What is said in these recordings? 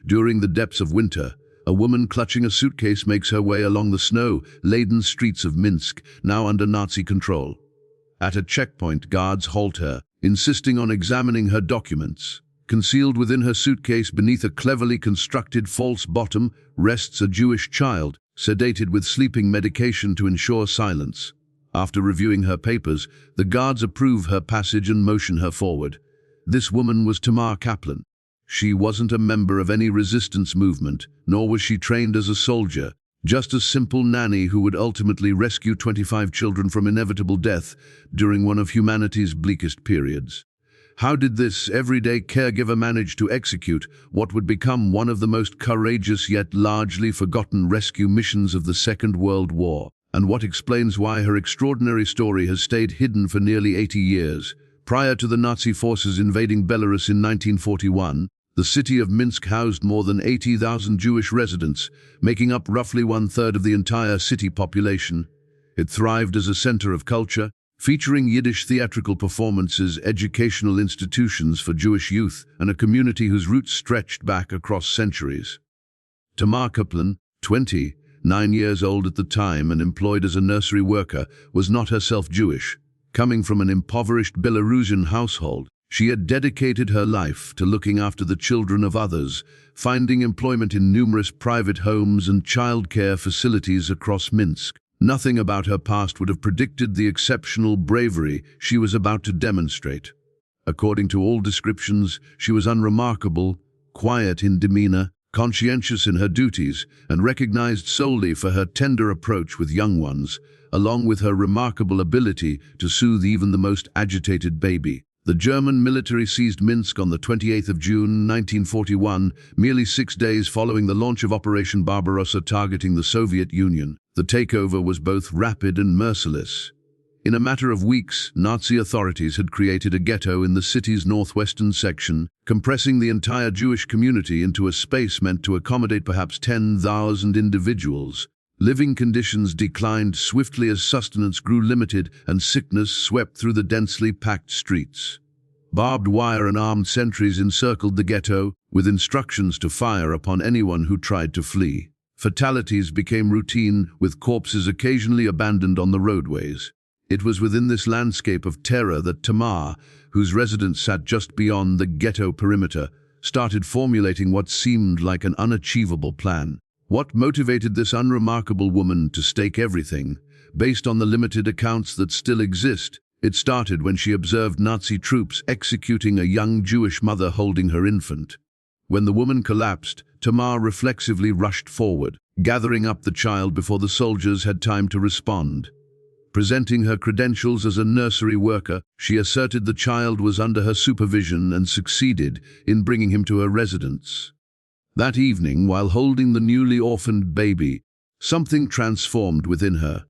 During the depths of winter, a woman clutching a suitcase makes her way along the snow-laden streets of Minsk, now under Nazi control. At a checkpoint, guards halt her, insisting on examining her documents. Concealed within her suitcase beneath a cleverly constructed false bottom rests a Jewish child, sedated with sleeping medication to ensure silence. After reviewing her papers, the guards approve her passage and motion her forward. This woman was Tamar Kaplan. She wasn't a member of any resistance movement, nor was she trained as a soldier, just a simple nanny who would ultimately rescue 25 children from inevitable death during one of humanity's bleakest periods. How did this everyday caregiver manage to execute what would become one of the most courageous yet largely forgotten rescue missions of the Second World War? And what explains why her extraordinary story has stayed hidden for nearly 80 years? Prior to the Nazi forces invading Belarus in 1941, the city of Minsk housed more than 80,000 Jewish residents, making up roughly one-third of the entire city population. It thrived as a center of culture, featuring Yiddish theatrical performances, educational institutions for Jewish youth, and a community whose roots stretched back across centuries. Tamar Kaplan, 29 years old at the time and employed as a nursery worker, was not herself Jewish. Coming from an impoverished Belarusian household, she had dedicated her life to looking after the children of others, finding employment in numerous private homes and childcare facilities across Minsk. Nothing about her past would have predicted the exceptional bravery she was about to demonstrate. According to all descriptions, she was unremarkable, quiet in demeanor, conscientious in her duties, and recognized solely for her tender approach with young ones, along with her remarkable ability to soothe even the most agitated baby. The German military seized Minsk on the 28th of June 1941, merely 6 days following the launch of Operation Barbarossa targeting the Soviet Union. The takeover was both rapid and merciless. In a matter of weeks, Nazi authorities had created a ghetto in the city's northwestern section, compressing the entire Jewish community into a space meant to accommodate perhaps 10,000 individuals. Living conditions declined swiftly as sustenance grew limited and sickness swept through the densely packed streets. Barbed wire and armed sentries encircled the ghetto, with instructions to fire upon anyone who tried to flee. Fatalities became routine, with corpses occasionally abandoned on the roadways. It was within this landscape of terror that Tamar, whose residence sat just beyond the ghetto perimeter, started formulating what seemed like an unachievable plan. What motivated this unremarkable woman to stake everything? Based on the limited accounts that still exist, it started when she observed Nazi troops executing a young Jewish mother holding her infant. When the woman collapsed, Tamar reflexively rushed forward, gathering up the child before the soldiers had time to respond. Presenting her credentials as a nursery worker, she asserted the child was under her supervision and succeeded in bringing him to her residence. That evening, while holding the newly orphaned baby, something transformed within her.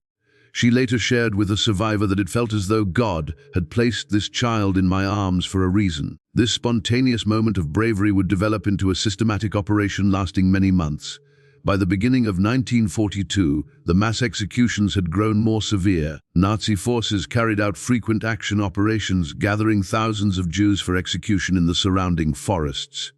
She later shared with a survivor that it felt as though God had placed this child in my arms for a reason. This spontaneous moment of bravery would develop into a systematic operation lasting many months. By the beginning of 1942, the mass executions had grown more severe. Nazi forces carried out frequent action operations, gathering thousands of Jews for execution in the surrounding forests.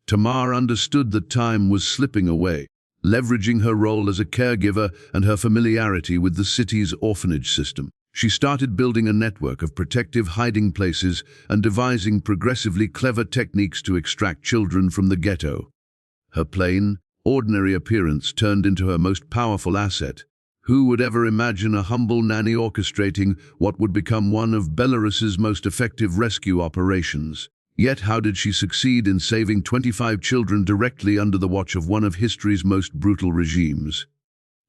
Tamar understood that time was slipping away. Leveraging her role as a caregiver and her familiarity with the city's orphanage system, she started building a network of protective hiding places and devising progressively clever techniques to extract children from the ghetto. Her plain, ordinary appearance turned into her most powerful asset. Who would ever imagine a humble nanny orchestrating what would become one of Belarus's most effective rescue operations? Yet how did she succeed in saving 25 children directly under the watch of one of history's most brutal regimes?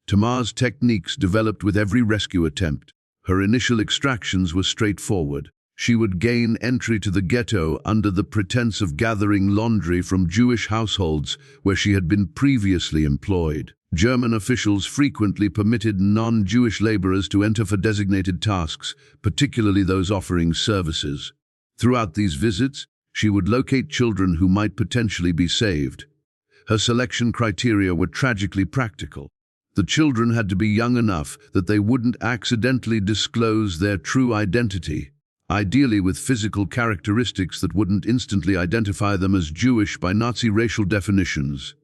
Tamar's techniques developed with every rescue attempt. Her initial extractions were straightforward. She would gain entry to the ghetto under the pretense of gathering laundry from Jewish households where she had been previously employed. German officials frequently permitted non-Jewish laborers to enter for designated tasks, particularly those offering services. Throughout these visits, she would locate children who might potentially be saved. Her selection criteria were tragically practical. The children had to be young enough that they wouldn't accidentally disclose their true identity. ideally with physical characteristics that wouldn't instantly identify them as Jewish by Nazi racial definitions,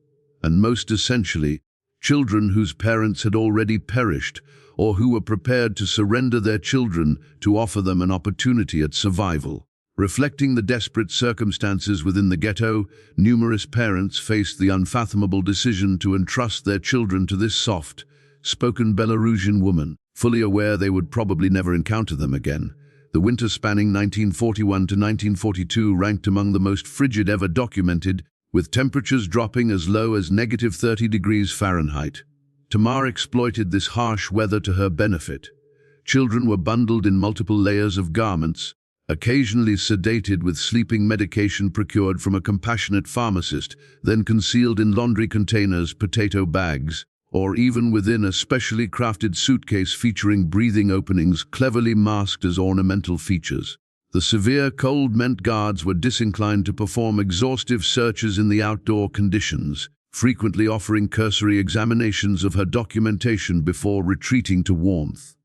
and most essentially, children whose parents had already perished or who were prepared to surrender their children to offer them an opportunity at survival. Reflecting the desperate circumstances within the ghetto, numerous parents faced the unfathomable decision to entrust their children to this soft-spoken Belarusian woman, fully aware they would probably never encounter them again. The winter spanning 1941 to 1942 ranked among the most frigid ever documented, with temperatures dropping as low as -30 degrees Fahrenheit. Tamar exploited this harsh weather to her benefit. Children were bundled in multiple layers of garments, occasionally sedated with sleeping medication procured from a compassionate pharmacist, then concealed in laundry containers, potato bags, or even within a specially crafted suitcase featuring breathing openings cleverly masked as ornamental features. The severe cold meant guards were disinclined to perform exhaustive searches in the outdoor conditions, frequently offering cursory examinations of her documentation before retreating to warmth.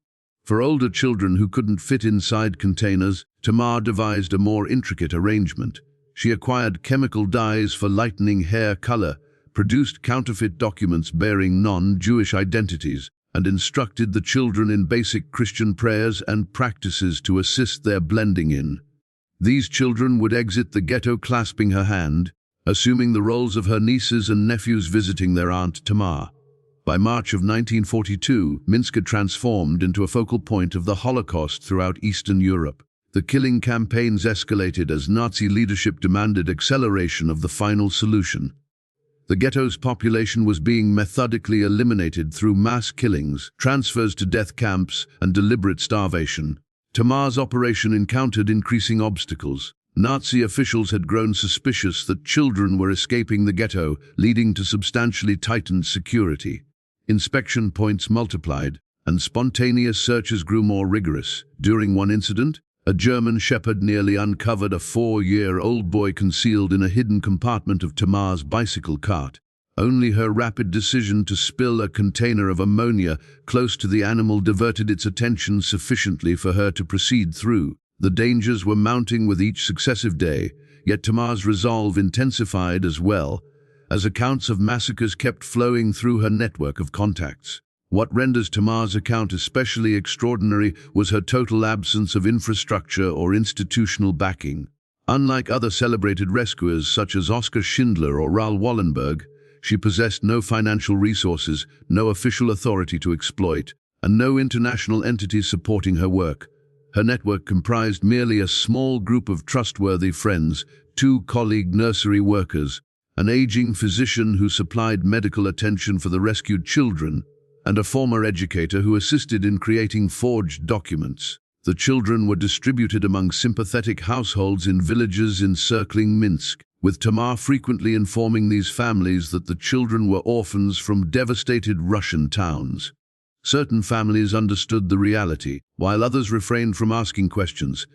For older children who couldn't fit inside containers, Tamar devised a more intricate arrangement. She acquired chemical dyes for lightening hair color, produced counterfeit documents bearing non-Jewish identities, and instructed the children in basic Christian prayers and practices to assist their blending in. These children would exit the ghetto clasping her hand, assuming the roles of her nieces and nephews visiting their aunt Tamar. By March of 1942, Minsk had transformed into a focal point of the Holocaust throughout Eastern Europe. The killing campaigns escalated as Nazi leadership demanded acceleration of the final solution. The ghetto's population was being methodically eliminated through mass killings, transfers to death camps, and deliberate starvation. Tamar's operation encountered increasing obstacles. Nazi officials had grown suspicious that children were escaping the ghetto, leading to substantially tightened security. Inspection points multiplied, and spontaneous searches grew more rigorous. During one incident, a German shepherd nearly uncovered a 4-year-old boy concealed in a hidden compartment of Tamar's bicycle cart. Only her rapid decision to spill a container of ammonia close to the animal diverted its attention sufficiently for her to proceed through. The dangers were mounting with each successive day, yet Tamar's resolve intensified as well, as accounts of massacres kept flowing through her network of contacts. What renders Tamar's account especially extraordinary was her total absence of infrastructure or institutional backing. Unlike other celebrated rescuers such as Oskar Schindler or Raoul Wallenberg, she possessed no financial resources, no official authority to exploit, and no international entities supporting her work. Her network comprised merely a small group of trustworthy friends, 2 colleague nursery workers, an aging physician who supplied medical attention for the rescued children, and a former educator who assisted in creating forged documents. The children were distributed among sympathetic households in villages encircling Minsk, with Tamar frequently informing these families that the children were orphans from devastated Russian towns. Certain families understood the reality, while others refrained from asking questions.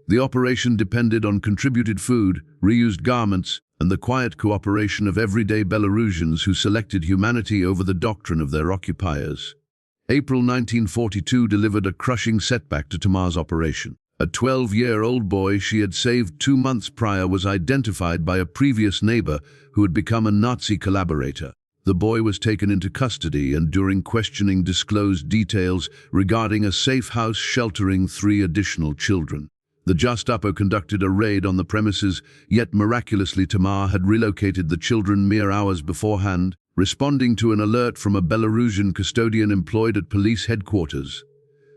The operation depended on contributed food, reused garments, and the quiet cooperation of everyday Belarusians who selected humanity over the doctrine of their occupiers. April 1942 delivered a crushing setback to Tamar's operation. A 12-year-old boy she had saved 2 months prior was identified by a previous neighbor who had become a Nazi collaborator. The boy was taken into custody and during questioning disclosed details regarding a safe house sheltering 3 additional children. The Gestapo conducted a raid on the premises, yet miraculously Tamar had relocated the children mere hours beforehand, responding to an alert from a Belarusian custodian employed at police headquarters.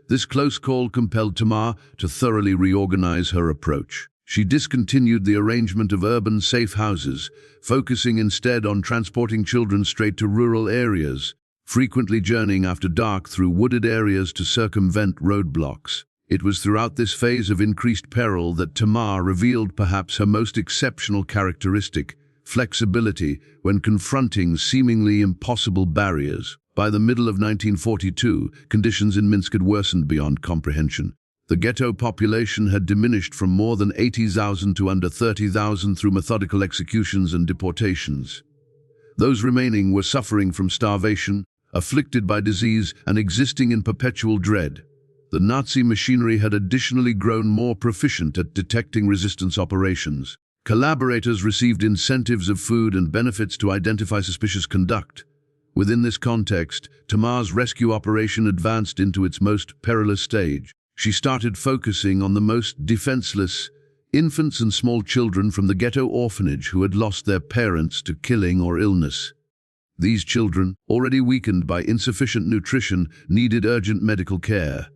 This close call compelled Tamar to thoroughly reorganize her approach. She discontinued the arrangement of urban safe houses, focusing instead on transporting children straight to rural areas, frequently journeying after dark through wooded areas to circumvent roadblocks. It was throughout this phase of increased peril that Tamar revealed perhaps her most exceptional characteristic, flexibility, when confronting seemingly impossible barriers. By the middle of 1942, conditions in Minsk had worsened beyond comprehension. The ghetto population had diminished from more than 80,000 to under 30,000 through methodical executions and deportations. Those remaining were suffering from starvation, afflicted by disease, and existing in perpetual dread. The Nazi machinery had additionally grown more proficient at detecting resistance operations. Collaborators received incentives of food and benefits to identify suspicious conduct. Within this context, Tamar's rescue operation advanced into its most perilous stage. She started focusing on the most defenseless, infants and small children from the ghetto orphanage who had lost their parents to killing or illness. These children, already weakened by insufficient nutrition, needed urgent medical care.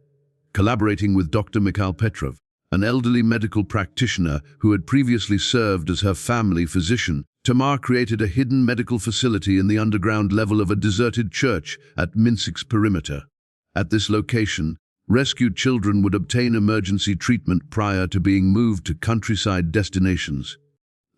Collaborating with Dr. Mikhail Petrov, an elderly medical practitioner who had previously served as her family physician, Tamar created a hidden medical facility in the underground level of a deserted church at Minsk's perimeter. At this location, rescued children would obtain emergency treatment prior to being moved to countryside destinations.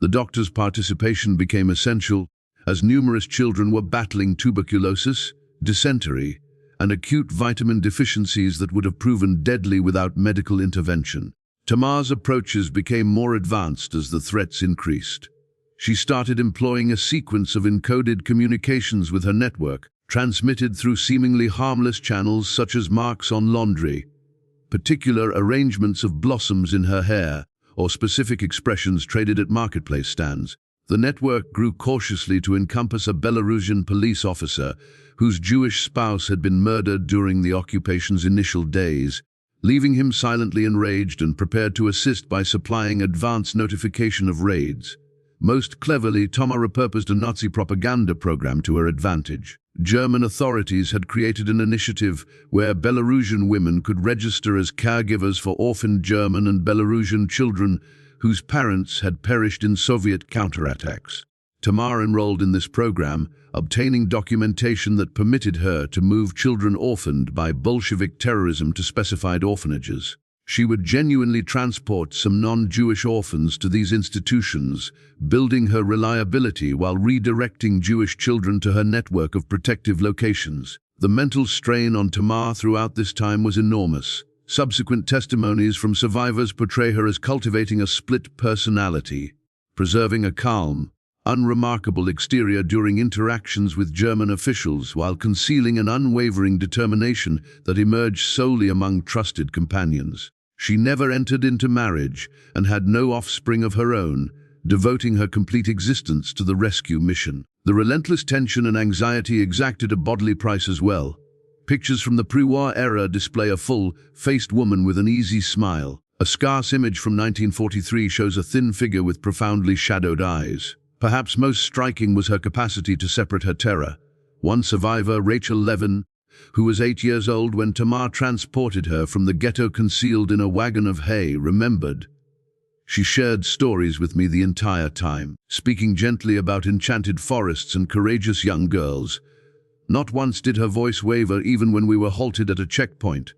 The doctor's participation became essential, as numerous children were battling tuberculosis, dysentery, and acute vitamin deficiencies that would have proven deadly without medical intervention. Tamar's approaches became more advanced as the threats increased. She started employing a sequence of encoded communications with her network, transmitted through seemingly harmless channels such as marks on laundry, particular arrangements of blossoms in her hair, or specific expressions traded at marketplace stands. The network grew cautiously to encompass a Belarusian police officer whose Jewish spouse had been murdered during the occupation's initial days, leaving him silently enraged and prepared to assist by supplying advance notification of raids. Most cleverly, Tamar repurposed a Nazi propaganda program to her advantage. German authorities had created an initiative where Belarusian women could register as caregivers for orphaned German and Belarusian children whose parents had perished in Soviet counterattacks. Tamar enrolled in this program, obtaining documentation that permitted her to move children orphaned by Bolshevik terrorism to specified orphanages. She would genuinely transport some non-Jewish orphans to these institutions, building her reliability while redirecting Jewish children to her network of protective locations. The mental strain on Tamar throughout this time was enormous. Subsequent testimonies from survivors portray her as cultivating a split personality, preserving a calm, unremarkable exterior during interactions with German officials while concealing an unwavering determination that emerged solely among trusted companions. She never entered into marriage and had no offspring of her own, devoting her complete existence to the rescue mission. The relentless tension and anxiety exacted a bodily price as well. Pictures from the pre-war era display a full-faced woman with an easy smile. A scarce image from 1943 shows a thin figure with profoundly shadowed eyes. Perhaps most striking was her capacity to separate her terror. One survivor, Rachel Levin, who was 8 years old when Tamar transported her from the ghetto concealed in a wagon of hay, remembered. She shared stories with me the entire time, speaking gently about enchanted forests and courageous young girls. Not once did her voice waver even when we were halted at a checkpoint.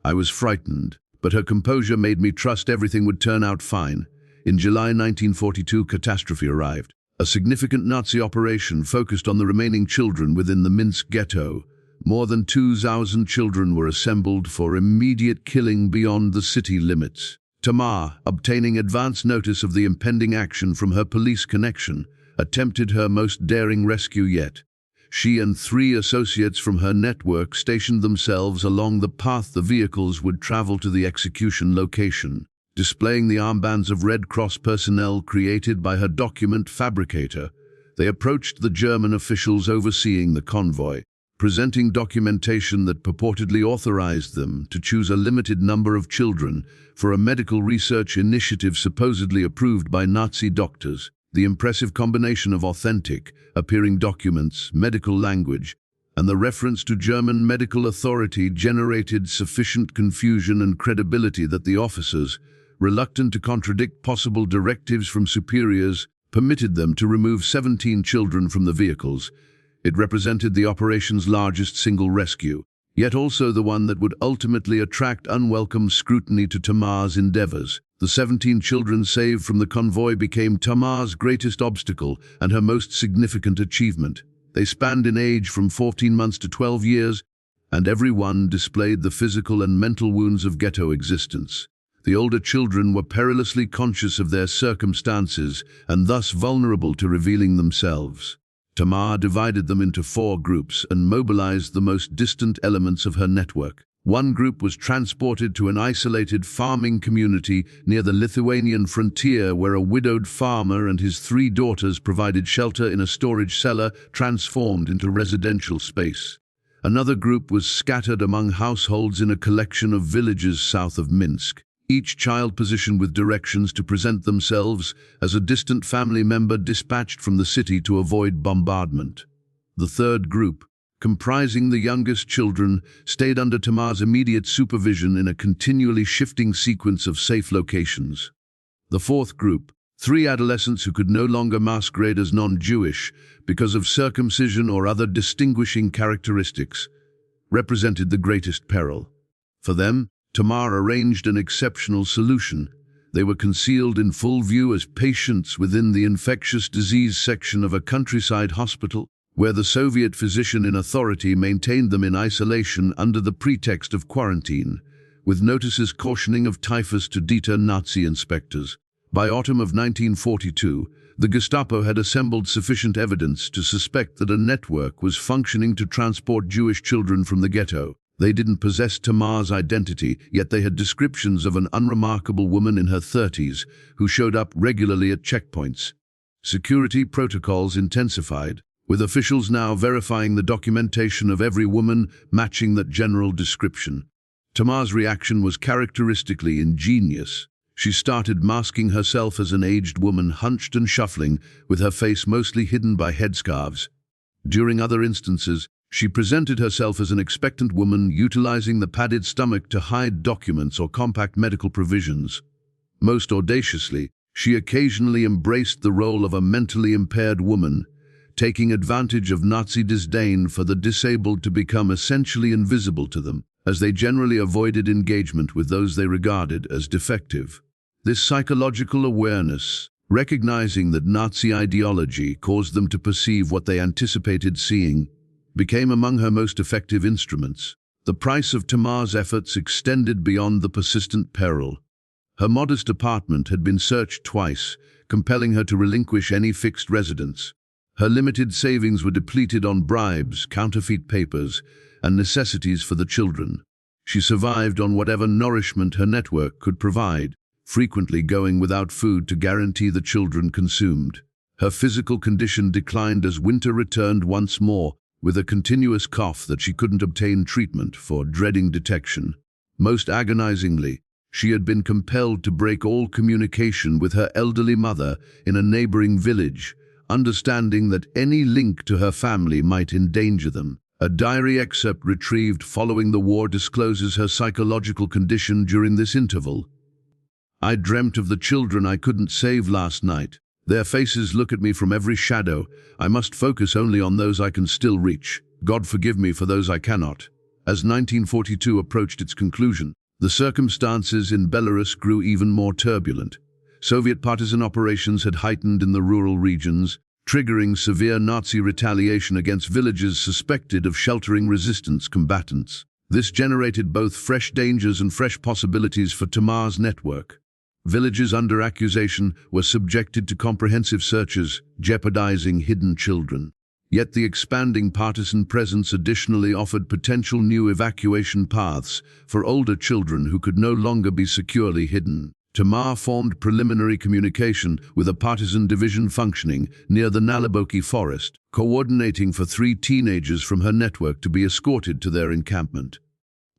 I was frightened, but her composure made me trust everything would turn out fine. In July 1942, catastrophe arrived. A significant Nazi operation focused on the remaining children within the Minsk Ghetto. More than 2,000 children were assembled for immediate killing beyond the city limits. Tamar, obtaining advance notice of the impending action from her police connection, attempted her most daring rescue yet. She and 3 associates from her network stationed themselves along the path the vehicles would travel to the execution location. Displaying the armbands of Red Cross personnel created by her document fabricator, they approached the German officials overseeing the convoy, presenting documentation that purportedly authorized them to choose a limited number of children for a medical research initiative supposedly approved by Nazi doctors. The impressive combination of authentic, appearing documents, medical language, and the reference to German medical authority generated sufficient confusion and credibility that the officers, reluctant to contradict possible directives from superiors, permitted them to remove 17 children from the vehicles. It represented the operation's largest single rescue, yet also the one that would ultimately attract unwelcome scrutiny to Tamar's endeavors. The 17 children saved from the convoy became Tamar's greatest obstacle and her most significant achievement. They spanned in age from 14 months to 12 years, and every one displayed the physical and mental wounds of ghetto existence. The older children were perilously conscious of their circumstances and thus vulnerable to revealing themselves. Tamar divided them into 4 groups and mobilized the most distant elements of her network. One group was transported to an isolated farming community near the Lithuanian frontier where a widowed farmer and his 3 daughters provided shelter in a storage cellar transformed into residential space. Another group was scattered among households in a collection of villages south of Minsk, each child positioned with directions to present themselves as a distant family member dispatched from the city to avoid bombardment. The third group, comprising the youngest children, stayed under Tamar's immediate supervision in a continually shifting sequence of safe locations. The fourth group, 3 adolescents who could no longer masquerade as non-Jewish because of circumcision or other distinguishing characteristics, represented the greatest peril. For them, Tamar arranged an exceptional solution. They were concealed in full view as patients within the infectious disease section of a countryside hospital, where the Soviet physician in authority maintained them in isolation under the pretext of quarantine, with notices cautioning of typhus to deter Nazi inspectors. By autumn of 1942, the Gestapo had assembled sufficient evidence to suspect that a network was functioning to transport Jewish children from the ghetto. They didn't possess Tamar's identity, yet they had descriptions of an unremarkable woman in her 30s who showed up regularly at checkpoints. Security protocols intensified, with officials now verifying the documentation of every woman matching that general description. Tamar's reaction was characteristically ingenious. She started masking herself as an aged woman hunched and shuffling, with her face mostly hidden by headscarves. During other instances, she presented herself as an expectant woman utilizing the padded stomach to hide documents or compact medical provisions. Most audaciously, she occasionally embraced the role of a mentally impaired woman, taking advantage of Nazi disdain for the disabled to become essentially invisible to them, as they generally avoided engagement with those they regarded as defective. This psychological awareness, recognizing that Nazi ideology caused them to perceive what they anticipated seeing, became among her most effective instruments. The price of Tamar's efforts extended beyond the persistent peril. Her modest apartment had been searched twice, compelling her to relinquish any fixed residence. Her limited savings were depleted on bribes, counterfeit papers, and necessities for the children. She survived on whatever nourishment her network could provide, frequently going without food to guarantee the children consumed. Her physical condition declined as winter returned once more, with a continuous cough that she couldn't obtain treatment for, dreading detection. Most agonizingly, she had been compelled to break all communication with her elderly mother in a neighboring village, understanding that any link to her family might endanger them. A diary excerpt retrieved following the war discloses her psychological condition during this interval. "I dreamt of the children I couldn't save last night. Their faces look at me from every shadow. I must focus only on those I can still reach. God forgive me for those I cannot." As 1942 approached its conclusion, the circumstances in Belarus grew even more turbulent. Soviet partisan operations had heightened in the rural regions, triggering severe Nazi retaliation against villages suspected of sheltering resistance combatants. This generated both fresh dangers and fresh possibilities for Tamar's network. Villages under accusation were subjected to comprehensive searches, jeopardizing hidden children. Yet the expanding partisan presence additionally offered potential new evacuation paths for older children who could no longer be securely hidden. Tamar formed preliminary communication with a partisan division functioning near the Naliboki forest, coordinating for 3 teenagers from her network to be escorted to their encampment.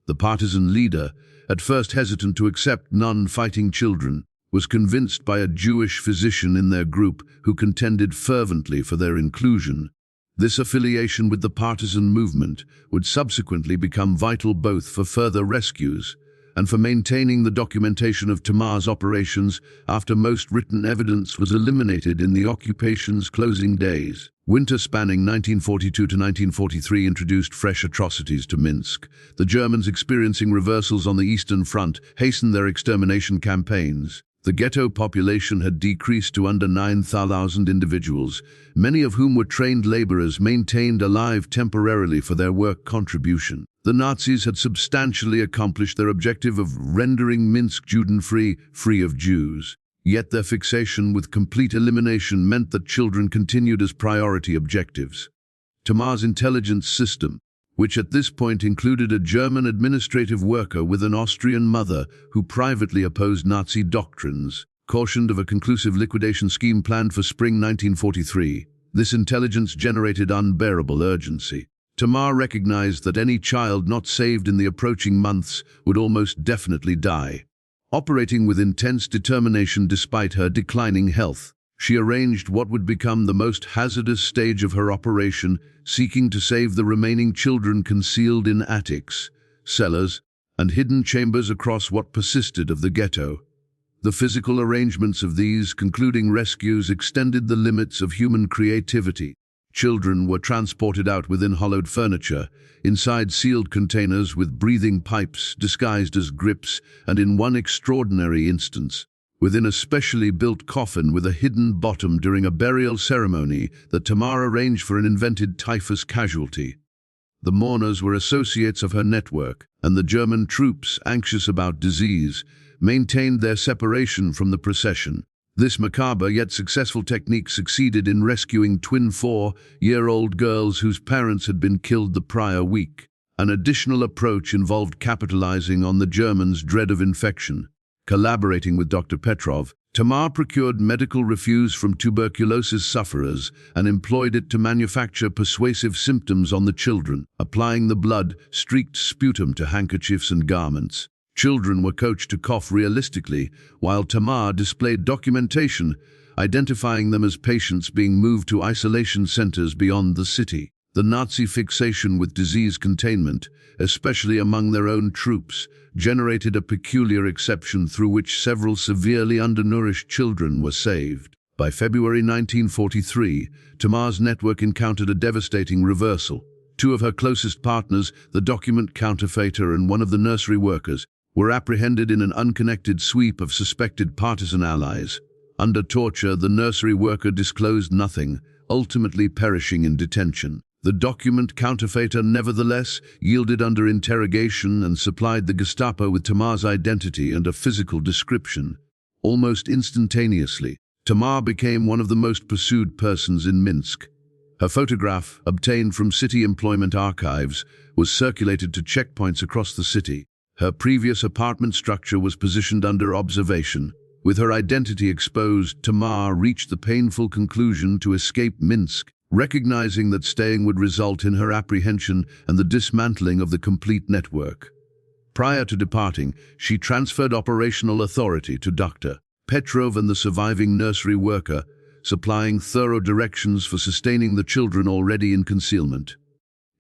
The partisan leader, at first hesitant to accept non-fighting children, was convinced by a Jewish physician in their group who contended fervently for their inclusion. This affiliation with the partisan movement would subsequently become vital both for further rescues and for maintaining the documentation of Tamar's operations after most written evidence was eliminated in the occupation's closing days. Winter spanning 1942 to 1943 introduced fresh atrocities to Minsk. The Germans, experiencing reversals on the Eastern Front, hastened their extermination campaigns. The ghetto population had decreased to under 9,000 individuals, many of whom were trained laborers maintained alive temporarily for their work contribution. The Nazis had substantially accomplished their objective of rendering Minsk Juden-free, free of Jews. Yet their fixation with complete elimination meant that children continued as priority objectives. Tamar's intelligence system, which at this point included a German administrative worker with an Austrian mother who privately opposed Nazi doctrines, cautioned of a conclusive liquidation scheme planned for spring 1943. This intelligence generated unbearable urgency. Tamar recognized that any child not saved in the approaching months would almost definitely die. Operating with intense determination despite her declining health, she arranged what would become the most hazardous stage of her operation, seeking to save the remaining children concealed in attics, cellars, and hidden chambers across what persisted of the ghetto. The physical arrangements of these concluding rescues extended the limits of human creativity. Children were transported out within hollowed furniture, inside sealed containers with breathing pipes disguised as grips, and in one extraordinary instance, within a specially built coffin with a hidden bottom during a burial ceremony that Tamar arranged for an invented typhus casualty. The mourners were associates of her network, and the German troops, anxious about disease, maintained their separation from the procession. This macabre yet successful technique succeeded in rescuing twin 4-year-old girls whose parents had been killed the prior week. An additional approach involved capitalizing on the Germans' dread of infection. Collaborating with Dr. Petrov, Tamar procured medical refuse from tuberculosis sufferers and employed it to manufacture persuasive symptoms on the children, applying the blood-streaked sputum to handkerchiefs and garments. Children were coached to cough realistically, while Tamar displayed documentation, identifying them as patients being moved to isolation centers beyond the city. The Nazi fixation with disease containment, especially among their own troops, generated a peculiar exception through which several severely undernourished children were saved. By February 1943, Tamar's network encountered a devastating reversal. Two of her closest partners, the document counterfeiter and one of the nursery workers, were apprehended in an unconnected sweep of suspected partisan allies. Under torture, the nursery worker disclosed nothing, ultimately perishing in detention. The document counterfeiter nevertheless yielded under interrogation and supplied the Gestapo with Tamar's identity and a physical description. Almost instantaneously, Tamar became one of the most pursued persons in Minsk. Her photograph, obtained from city employment archives, was circulated to checkpoints across the city. Her previous apartment structure was positioned under observation. With her identity exposed, Tamar reached the painful conclusion to escape Minsk, recognizing that staying would result in her apprehension and the dismantling of the complete network. Prior to departing, she transferred operational authority to Dr. Petrov and the surviving nursery worker, supplying thorough directions for sustaining the children already in concealment.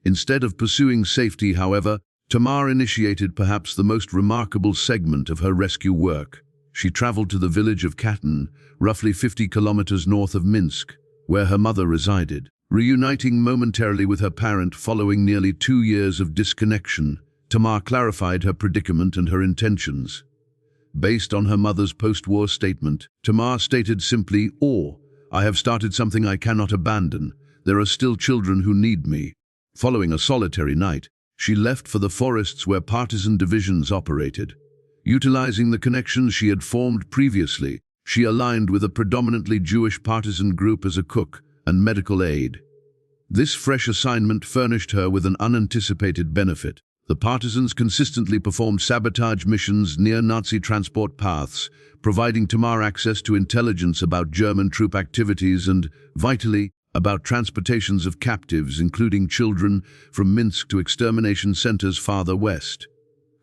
Instead of pursuing safety, however, Tamar initiated perhaps the most remarkable segment of her rescue work. She traveled to the village of Katyn, roughly 50 kilometers north of Minsk, where her mother resided. Reuniting momentarily with her parent following nearly 2 years of disconnection, Tamar clarified her predicament and her intentions. Based on her mother's post-war statement, Tamar stated simply, "I have started something I cannot abandon. There are still children who need me." Following a solitary night, she left for the forests where partisan divisions operated. Utilizing the connections she had formed previously, she aligned with a predominantly Jewish partisan group as a cook and medical aide. This fresh assignment furnished her with an unanticipated benefit. The partisans consistently performed sabotage missions near Nazi transport paths, providing Tamar access to intelligence about German troop activities and, vitally, about transportations of captives, including children, from Minsk to extermination centers farther west.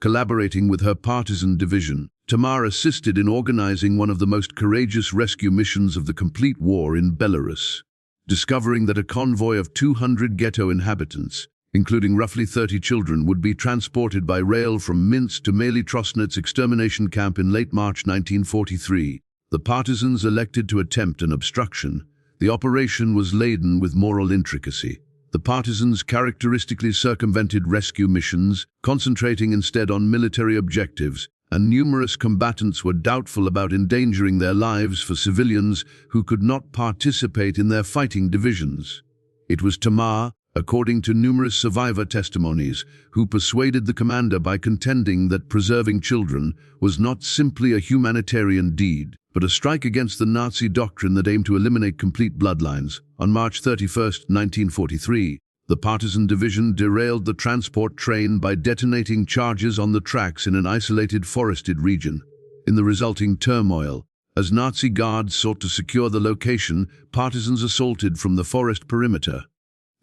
Collaborating with her partisan division, Tamar assisted in organizing one of the most courageous rescue missions of the complete war in Belarus. Discovering that a convoy of 200 ghetto inhabitants, including roughly 30 children, would be transported by rail from Minsk to Trosnets extermination camp in late March 1943, the partisans elected to attempt an obstruction. The operation was laden with moral intricacy. The partisans characteristically circumvented rescue missions, concentrating instead on military objectives, and numerous combatants were doubtful about endangering their lives for civilians who could not participate in their fighting divisions. It was Tamar, according to numerous survivor testimonies, who persuaded the commander by contending that preserving children was not simply a humanitarian deed, but a strike against the Nazi doctrine that aimed to eliminate complete bloodlines. On March 31, 1943, The partisan division derailed the transport train by detonating charges on the tracks in an isolated forested region. In the resulting turmoil, as Nazi guards sought to secure the location, partisans assaulted from the forest perimeter.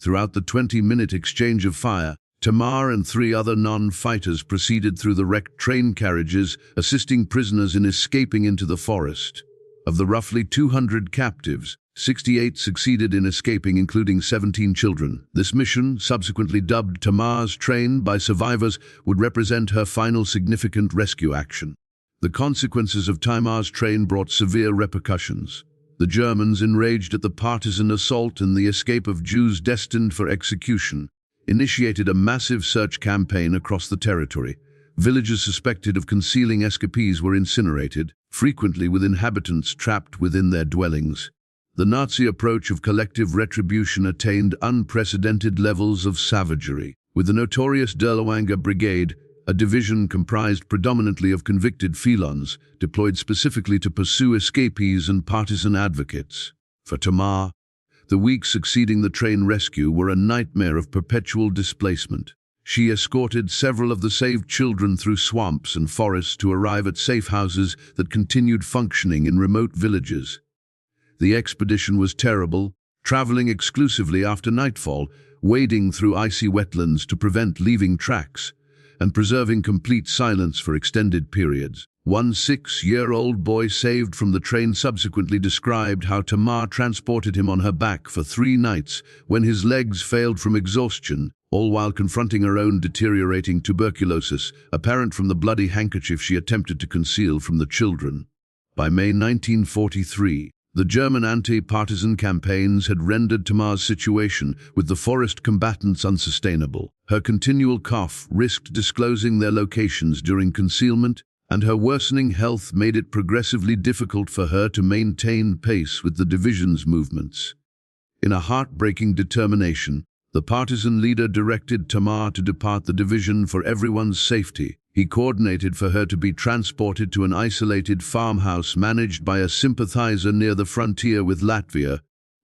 Throughout the 20-minute exchange of fire, Tamar and 3 other non-fighters proceeded through the wrecked train carriages, assisting prisoners in escaping into the forest. Of the roughly 200 captives, 68 succeeded in escaping, including 17 children. This mission, subsequently dubbed Tamar's Train by survivors, would represent her final significant rescue action. The consequences of Tamar's Train brought severe repercussions. The Germans, enraged at the partisan assault and the escape of Jews destined for execution, initiated a massive search campaign across the territory. Villages suspected of concealing escapees were incinerated, frequently with inhabitants trapped within their dwellings. The Nazi approach of collective retribution attained unprecedented levels of savagery. With the notorious Derlwanger Brigade, a division comprised predominantly of convicted felons, deployed specifically to pursue escapees and partisan advocates. For Tamar, the weeks succeeding the train rescue were a nightmare of perpetual displacement. She escorted several of the saved children through swamps and forests to arrive at safe houses that continued functioning in remote villages. The expedition was terrible, traveling exclusively after nightfall, wading through icy wetlands to prevent leaving tracks, and preserving complete silence for extended periods. One 6-year-old boy saved from the train subsequently described how Tamar transported him on her back for 3 nights when his legs failed from exhaustion, all while confronting her own deteriorating tuberculosis, apparent from the bloody handkerchief she attempted to conceal from the children. By May 1943, the German anti-partisan campaigns had rendered Tamar's situation with the forest combatants unsustainable. Her continual cough risked disclosing their locations during concealment, and her worsening health made it progressively difficult for her to maintain pace with the division's movements. In a heartbreaking determination, the partisan leader directed Tamar to depart the division for everyone's safety. He coordinated for her to be transported to an isolated farmhouse managed by a sympathizer near the frontier with Latvia,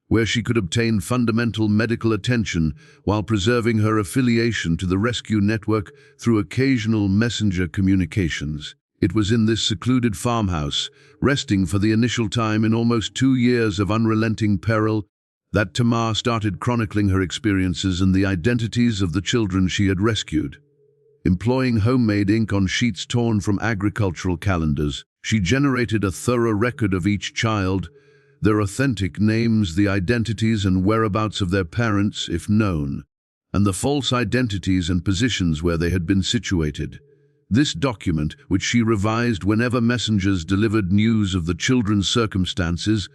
where she could obtain fundamental medical attention while preserving her affiliation to the rescue network through occasional messenger communications. It was in this secluded farmhouse, resting for the initial time in almost 2 years of unrelenting peril, that Tamar started chronicling her experiences and the identities of the children she had rescued. Employing homemade ink on sheets torn from agricultural calendars, she generated a thorough record of each child, their authentic names, the identities and whereabouts of their parents, if known, and the false identities and positions where they had been situated. This document, which she revised whenever messengers delivered news of the children's circumstances,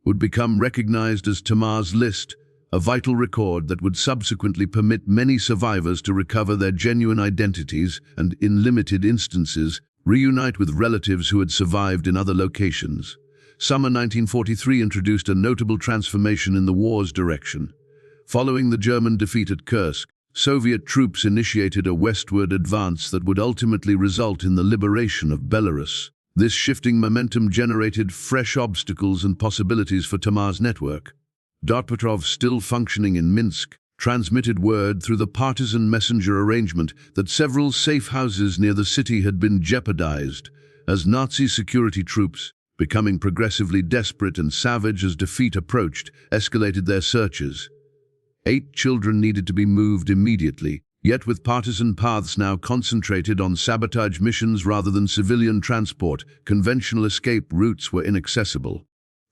would become recognized as Tamar's list, a vital record that would subsequently permit many survivors to recover their genuine identities and, in limited instances, reunite with relatives who had survived in other locations. Summer 1943 introduced a notable transformation in the war's direction. Following the German defeat at Kursk, Soviet troops initiated a westward advance that would ultimately result in the liberation of Belarus. This shifting momentum generated fresh obstacles and possibilities for Tamar's network. Petrov, still functioning in Minsk, transmitted word through the partisan messenger arrangement that several safe houses near the city had been jeopardized as Nazi security troops, becoming progressively desperate and savage as defeat approached, escalated their searches. 8 children needed to be moved immediately, yet with partisan paths now concentrated on sabotage missions rather than civilian transport, conventional escape routes were inaccessible.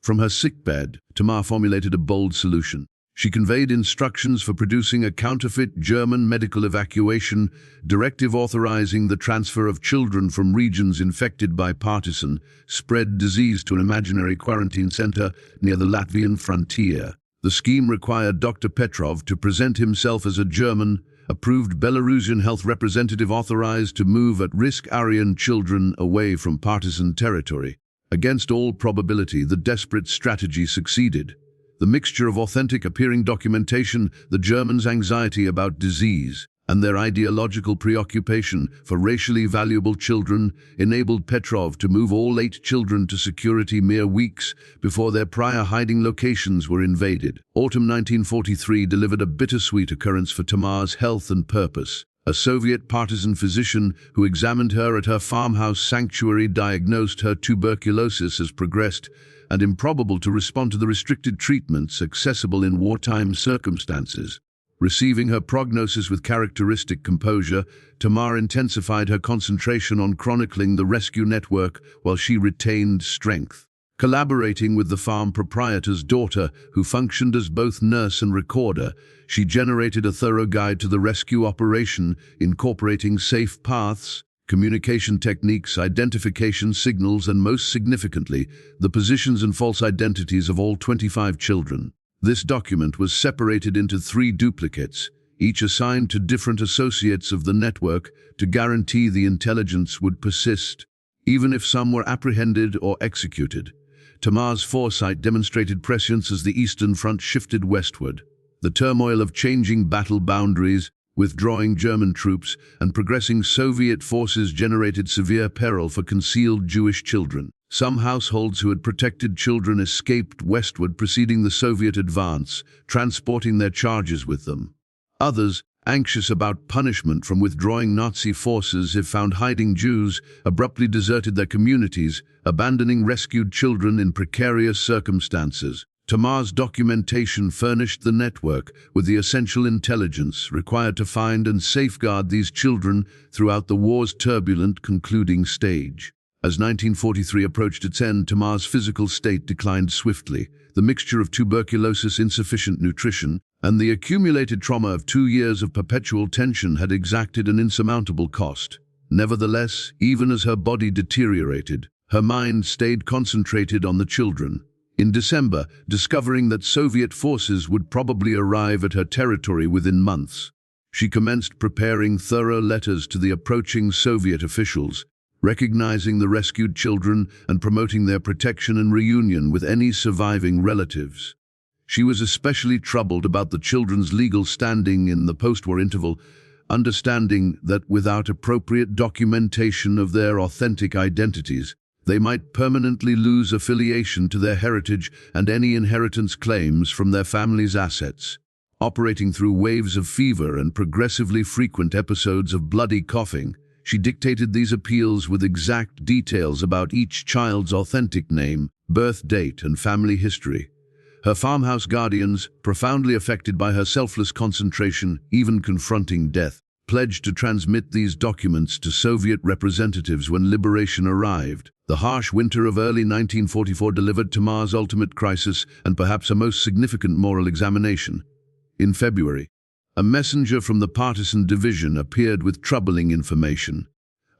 From her sickbed, Tamar formulated a bold solution. She conveyed instructions for producing a counterfeit German medical evacuation directive authorizing the transfer of children from regions infected by partisan spread disease to an imaginary quarantine center near the Latvian frontier. The scheme required Dr. Petrov to present himself as a German, approved Belarusian health representative authorized to move at-risk Aryan children away from partisan territory. Against all probability, the desperate strategy succeeded. The mixture of authentic-appearing documentation, the Germans' anxiety about disease, and their ideological preoccupation for racially valuable children enabled Petrov to move all 8 children to security mere weeks before their prior hiding locations were invaded. Autumn 1943 delivered a bittersweet occurrence for Tamar's health and purpose. A Soviet partisan physician who examined her at her farmhouse sanctuary diagnosed her tuberculosis as progressed and improbable to respond to the restricted treatments accessible in wartime circumstances. Receiving her prognosis with characteristic composure, Tamar intensified her concentration on chronicling the rescue network while she retained strength. Collaborating with the farm proprietor's daughter, who functioned as both nurse and recorder, she generated a thorough guide to the rescue operation, incorporating safe paths, communication techniques, identification signals, and most significantly, the positions and false identities of all 25 children. This document was separated into 3 duplicates, each assigned to different associates of the network to guarantee the intelligence would persist, even if some were apprehended or executed. Tamar's foresight demonstrated prescience as the Eastern Front shifted westward. The turmoil of changing battle boundaries, withdrawing German troops, and progressing Soviet forces generated severe peril for concealed Jewish children. Some households who had protected children escaped westward preceding the Soviet advance, transporting their charges with them. Others, anxious about punishment from withdrawing Nazi forces if found hiding Jews, abruptly deserted their communities, abandoning rescued children in precarious circumstances. Tamar's documentation furnished the network with the essential intelligence required to find and safeguard these children throughout the war's turbulent concluding stage. As 1943 approached its end, Tamar's physical state declined swiftly. The mixture of tuberculosis, insufficient nutrition, and the accumulated trauma of 2 years of perpetual tension had exacted an insurmountable cost. Nevertheless, even as her body deteriorated, her mind stayed concentrated on the children. In December, discovering that Soviet forces would probably arrive at her territory within months, she commenced preparing thorough letters to the approaching Soviet officials, recognizing the rescued children and promoting their protection and reunion with any surviving relatives. She was especially troubled about the children's legal standing in the post-war interval, understanding that without appropriate documentation of their authentic identities, they might permanently lose affiliation to their heritage and any inheritance claims from their family's assets. Operating through waves of fever and progressively frequent episodes of bloody coughing, she dictated these appeals with exact details about each child's authentic name, birth date, and family history. Her farmhouse guardians, profoundly affected by her selfless concentration, even confronting death, pledged to transmit these documents to Soviet representatives when liberation arrived. The harsh winter of early 1944 delivered Tamar's ultimate crisis and perhaps a most significant moral examination. In February, a messenger from the partisan division appeared with troubling information.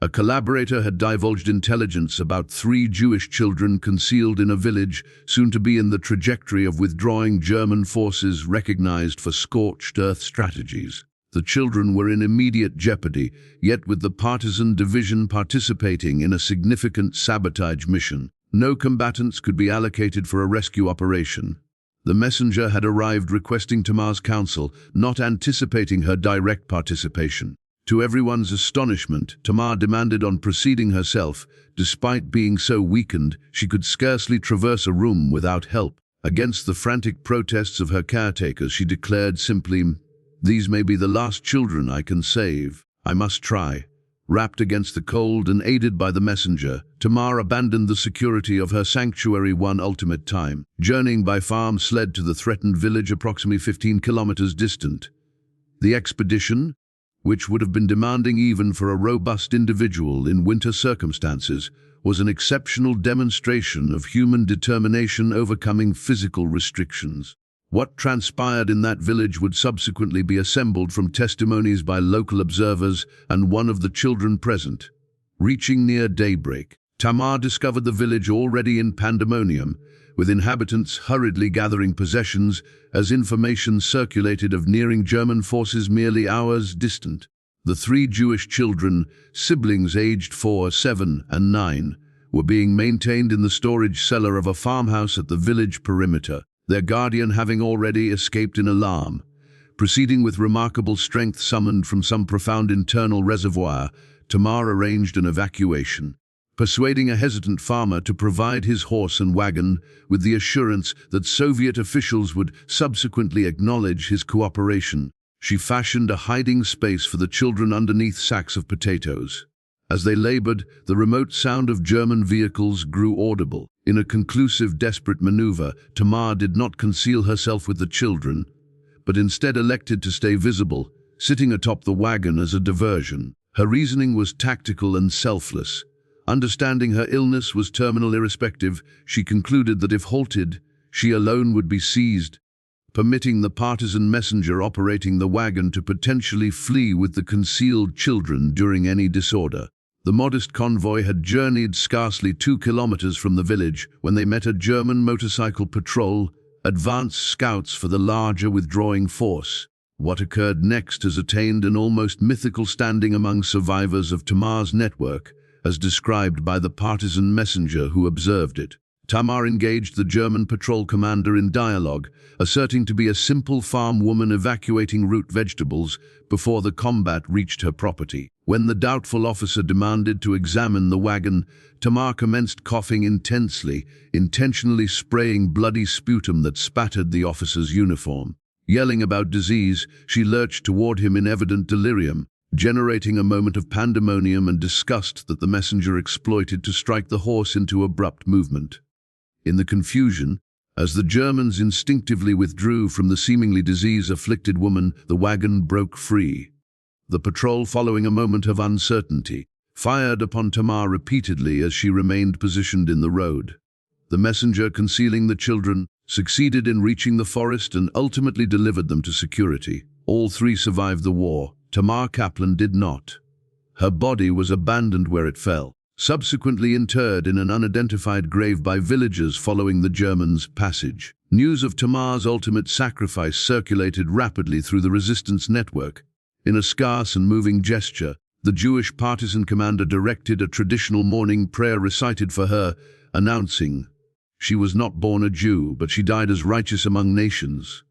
A collaborator had divulged intelligence about 3 Jewish children concealed in a village soon to be in the trajectory of withdrawing German forces recognized for scorched earth strategies. The children were in immediate jeopardy, yet with the partisan division participating in a significant sabotage mission, no combatants could be allocated for a rescue operation. The messenger had arrived requesting Tamar's counsel, not anticipating her direct participation. To everyone's astonishment, Tamar demanded on proceeding herself. Despite being so weakened, she could scarcely traverse a room without help. Against the frantic protests of her caretakers, she declared simply, "These may be the last children I can save. I must try." Wrapped against the cold and aided by the messenger, Tamar abandoned the security of her sanctuary one ultimate time, journeying by farm sled to the threatened village approximately 15 kilometers distant. The expedition, which would have been demanding even for a robust individual in winter circumstances, was an exceptional demonstration of human determination overcoming physical restrictions. What transpired in that village would subsequently be assembled from testimonies by local observers and one of the children present. Reaching near daybreak, Tamar discovered the village already in pandemonium, with inhabitants hurriedly gathering possessions as information circulated of nearing German forces merely hours distant. The 3 Jewish children, siblings aged 4, 7, and 9, were being maintained in the storage cellar of a farmhouse at the village perimeter, their guardian having already escaped in alarm. Proceeding with remarkable strength summoned from some profound internal reservoir, Tamar arranged an evacuation, persuading a hesitant farmer to provide his horse and wagon with the assurance that Soviet officials would subsequently acknowledge his cooperation. She fashioned a hiding space for the children underneath sacks of potatoes. As they labored, the remote sound of German vehicles grew audible. In a conclusive, desperate maneuver, Tamar did not conceal herself with the children, but instead elected to stay visible, sitting atop the wagon as a diversion. Her reasoning was tactical and selfless. Understanding her illness was terminal irrespective, she concluded that if halted, she alone would be seized, permitting the partisan messenger operating the wagon to potentially flee with the concealed children during any disorder. The modest convoy had journeyed scarcely 2 kilometers from the village when they met a German motorcycle patrol, advance scouts for the larger withdrawing force. What occurred next has attained an almost mythical standing among survivors of Tamar's network, as described by the partisan messenger who observed it. Tamar engaged the German patrol commander in dialogue, asserting to be a simple farm woman evacuating root vegetables before the combat reached her property. When the doubtful officer demanded to examine the wagon, Tamar commenced coughing intensely, intentionally spraying bloody sputum that spattered the officer's uniform. Yelling about disease, she lurched toward him in evident delirium, generating a moment of pandemonium and disgust that the messenger exploited to strike the horse into abrupt movement. In the confusion, as the Germans instinctively withdrew from the seemingly disease-afflicted woman, the wagon broke free. The patrol, following a moment of uncertainty, fired upon Tamar repeatedly as she remained positioned in the road. The messenger, concealing the children, succeeded in reaching the forest and ultimately delivered them to security. All three survived the war. Tamar Kaplan did not. Her body was abandoned where it fell, subsequently interred in an unidentified grave by villagers following the Germans' passage. News of Tamar's ultimate sacrifice circulated rapidly through the resistance network. In a scarce and moving gesture, the Jewish partisan commander directed a traditional morning prayer recited for her, announcing, "She was not born a Jew, but she died as righteous among nations."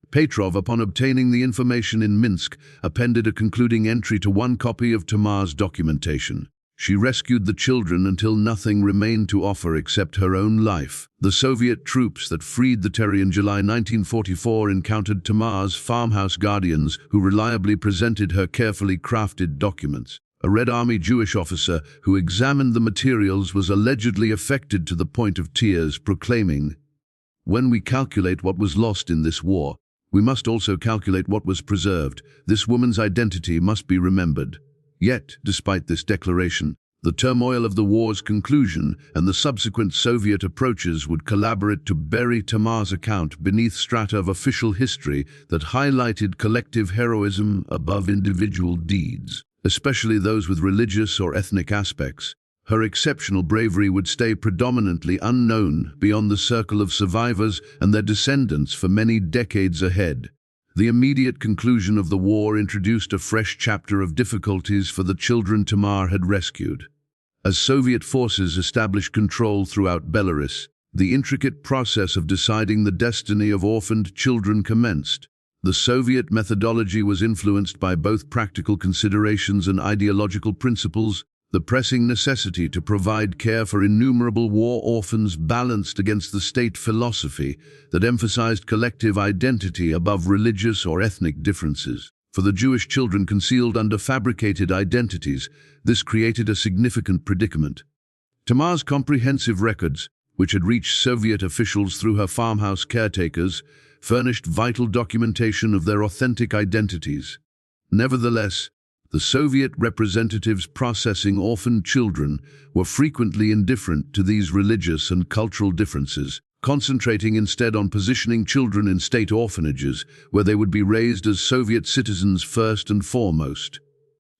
Petrov, upon obtaining the information in Minsk, appended a concluding entry to one copy of Tamar's documentation. She rescued the children until nothing remained to offer except her own life. The Soviet troops that freed the territory in July 1944 encountered Tamar's farmhouse guardians, who reliably presented her carefully crafted documents. A Red Army Jewish officer who examined the materials was allegedly affected to the point of tears, proclaiming, "When we calculate what was lost in this war, we must also calculate what was preserved. This woman's identity must be remembered." Yet, despite this declaration, the turmoil of the war's conclusion and the subsequent Soviet approaches would collaborate to bury Tamar's account beneath strata of official history that highlighted collective heroism above individual deeds, especially those with religious or ethnic aspects. Her exceptional bravery would stay predominantly unknown beyond the circle of survivors and their descendants for many decades ahead. The immediate conclusion of the war introduced a fresh chapter of difficulties for the children Tamar had rescued. As Soviet forces established control throughout Belarus, the intricate process of deciding the destiny of orphaned children commenced. The Soviet methodology was influenced by both practical considerations and ideological principles. The pressing necessity to provide care for innumerable war orphans balanced against the state philosophy that emphasized collective identity above religious or ethnic differences. For the Jewish children concealed under fabricated identities, this created a significant predicament. Tamar's comprehensive records, which had reached Soviet officials through her farmhouse caretakers, furnished vital documentation of their authentic identities. Nevertheless, the Soviet representatives processing orphaned children were frequently indifferent to these religious and cultural differences, concentrating instead on positioning children in state orphanages where they would be raised as Soviet citizens first and foremost.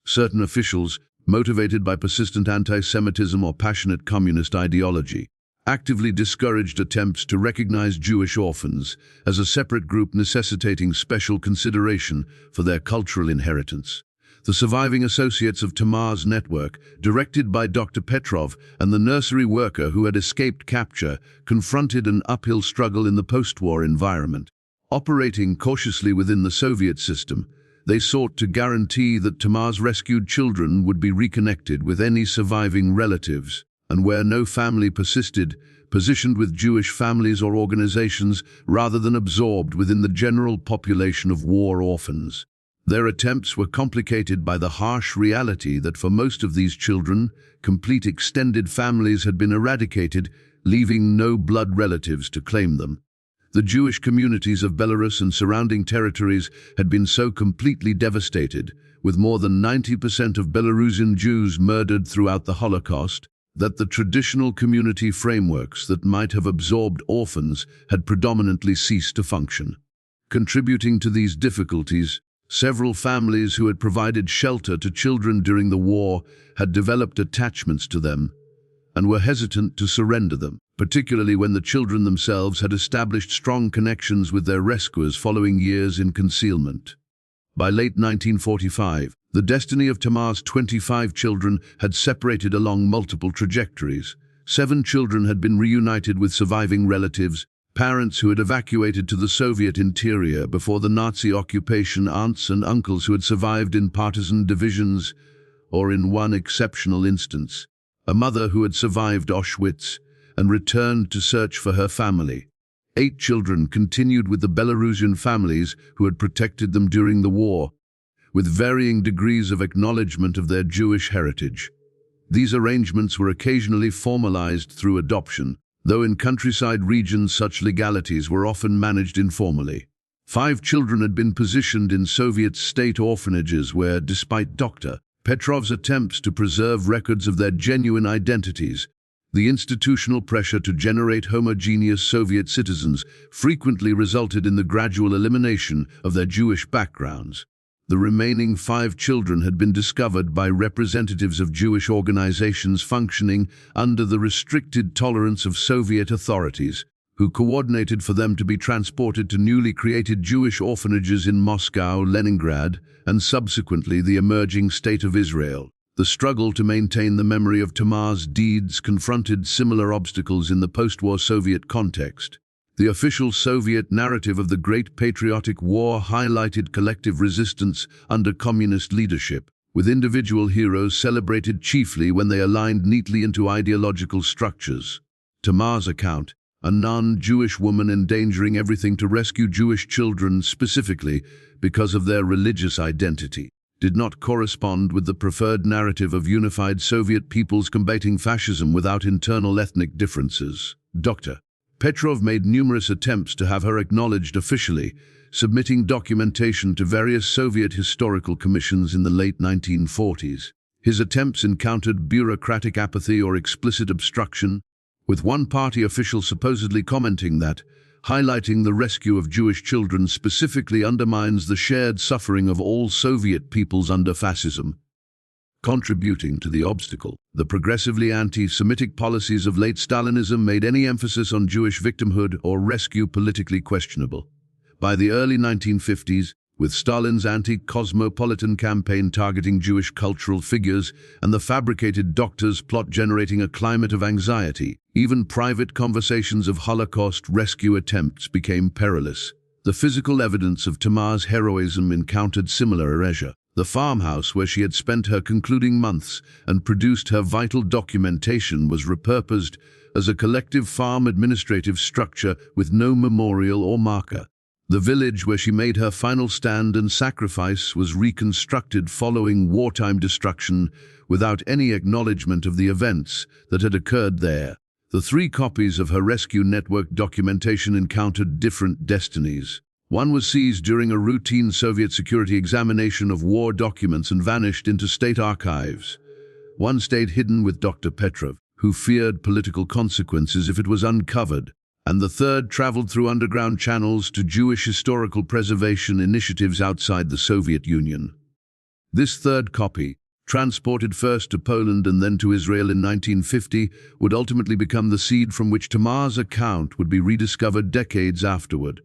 Certain officials, motivated by persistent anti-Semitism or passionate communist ideology, actively discouraged attempts to recognize Jewish orphans as a separate group necessitating special consideration for their cultural inheritance. The surviving associates of Tamar's network, directed by Dr. Petrov and the nursery worker who had escaped capture, confronted an uphill struggle in the post-war environment. Operating cautiously within the Soviet system, they sought to guarantee that Tamar's rescued children would be reconnected with any surviving relatives, and where no family persisted, positioned with Jewish families or organizations rather than absorbed within the general population of war orphans. Their attempts were complicated by the harsh reality that for most of these children, complete extended families had been eradicated, leaving no blood relatives to claim them. The Jewish communities of Belarus and surrounding territories had been so completely devastated, with more than 90% of Belarusian Jews murdered throughout the Holocaust, that the traditional community frameworks that might have absorbed orphans had predominantly ceased to function. Contributing to these difficulties, several families who had provided shelter to children during the war had developed attachments to them and were hesitant to surrender them, particularly when the children themselves had established strong connections with their rescuers following years in concealment. By late 1945, the destiny of Tamar's 25 children had separated along multiple trajectories. 7 children had been reunited with surviving relatives, parents who had evacuated to the Soviet interior before the Nazi occupation, aunts and uncles who had survived in partisan divisions, or in one exceptional instance, a mother who had survived Auschwitz and returned to search for her family. 8 children continued with the Belarusian families who had protected them during the war, with varying degrees of acknowledgement of their Jewish heritage. These arrangements were occasionally formalized through adoption, though in countryside regions such legalities were often managed informally. 5 children had been positioned in Soviet state orphanages where, despite Dr. Petrov's attempts to preserve records of their genuine identities, the institutional pressure to generate homogeneous Soviet citizens frequently resulted in the gradual elimination of their Jewish backgrounds. The remaining 5 children had been discovered by representatives of Jewish organizations functioning under the restricted tolerance of Soviet authorities, who coordinated for them to be transported to newly created Jewish orphanages in Moscow, Leningrad, and subsequently the emerging State of Israel. The struggle to maintain the memory of Tamar's deeds confronted similar obstacles in the post-war Soviet context. The official Soviet narrative of the Great Patriotic War highlighted collective resistance under communist leadership, with individual heroes celebrated chiefly when they aligned neatly into ideological structures. Tamar's account, a non-Jewish woman endangering everything to rescue Jewish children specifically because of their religious identity, did not correspond with the preferred narrative of unified Soviet peoples combating fascism without internal ethnic differences. Dr. Petrov made numerous attempts to have her acknowledged officially, submitting documentation to various Soviet historical commissions in the late 1940s. His attempts encountered bureaucratic apathy or explicit obstruction, with one party official supposedly commenting that highlighting the rescue of Jewish children specifically undermines the shared suffering of all Soviet peoples under fascism. Contributing to the obstacle, the progressively anti-Semitic policies of late Stalinism made any emphasis on Jewish victimhood or rescue politically questionable. By the early 1950s, with Stalin's anti-cosmopolitan campaign targeting Jewish cultural figures and the fabricated doctors plot generating a climate of anxiety, even private conversations of Holocaust rescue attempts became perilous. The physical evidence of Tamar's heroism encountered similar erasure. The farmhouse where she had spent her concluding months and produced her vital documentation was repurposed as a collective farm administrative structure with no memorial or marker. The village where she made her final stand and sacrifice was reconstructed following wartime destruction without any acknowledgement of the events that had occurred there. The 3 copies of her rescue network documentation encountered different destinies. One was seized during a routine Soviet security examination of war documents and vanished into state archives. One stayed hidden with Dr. Petrov, who feared political consequences if it was uncovered, and the third traveled through underground channels to Jewish historical preservation initiatives outside the Soviet Union. This third copy, transported first to Poland and then to Israel in 1950, would ultimately become the seed from which Tamar's account would be rediscovered decades afterward.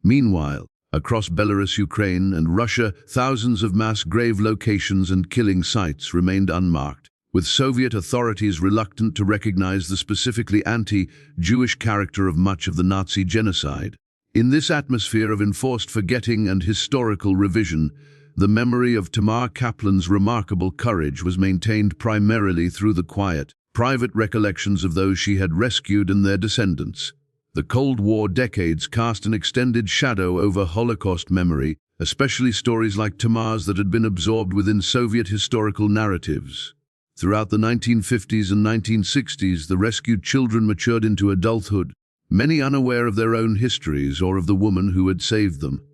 Meanwhile, across Belarus, Ukraine, and Russia, thousands of mass grave locations and killing sites remained unmarked, with Soviet authorities reluctant to recognize the specifically anti-Jewish character of much of the Nazi genocide. In this atmosphere of enforced forgetting and historical revision, the memory of Tamar Kaplan's remarkable courage was maintained primarily through the quiet, private recollections of those she had rescued and their descendants. The Cold War decades cast an extended shadow over Holocaust memory, especially stories like Tamar's that had been absorbed within Soviet historical narratives. Throughout the 1950s and 1960s, the rescued children matured into adulthood, many unaware of their own histories or of the woman who had saved them.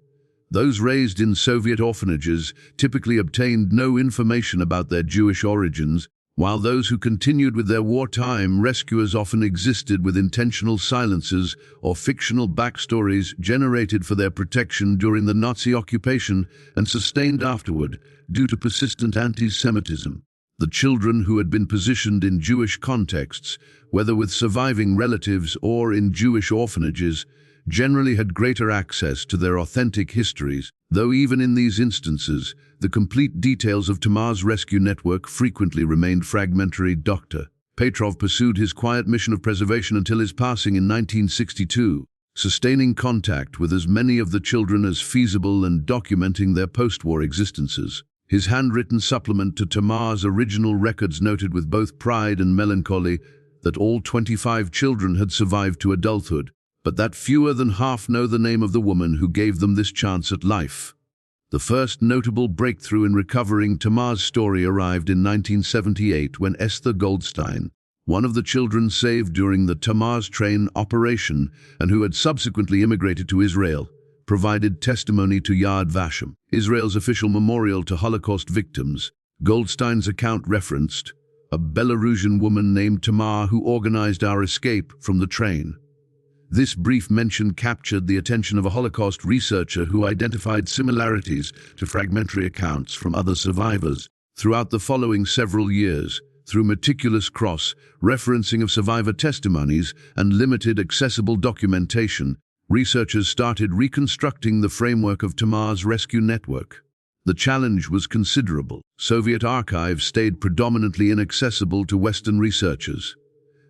Those raised in Soviet orphanages typically obtained no information about their Jewish origins, while those who continued with their wartime rescuers often existed with intentional silences or fictional backstories generated for their protection during the Nazi occupation and sustained afterward due to persistent anti-Semitism. The children who had been positioned in Jewish contexts, whether with surviving relatives or in Jewish orphanages, generally had greater access to their authentic histories, though even in these instances, the complete details of Tamar's rescue network frequently remained fragmentary. Dr. Petrov pursued his quiet mission of preservation until his passing in 1962, sustaining contact with as many of the children as feasible and documenting their post-war existences. His handwritten supplement to Tamar's original records noted with both pride and melancholy that all 25 children had survived to adulthood, but that fewer than half know the name of the woman who gave them this chance at life. The first notable breakthrough in recovering Tamar's story arrived in 1978 when Esther Goldstein, one of the children saved during the Tamar's train operation and who had subsequently immigrated to Israel, provided testimony to Yad Vashem, Israel's official memorial to Holocaust victims. Goldstein's account referenced a Belarusian woman named Tamar who organized our escape from the train. This brief mention captured the attention of a Holocaust researcher who identified similarities to fragmentary accounts from other survivors. Throughout the following several years, through meticulous cross-referencing of survivor testimonies and limited accessible documentation, researchers started reconstructing the framework of Tamar's rescue network. The challenge was considerable. Soviet archives stayed predominantly inaccessible to Western researchers.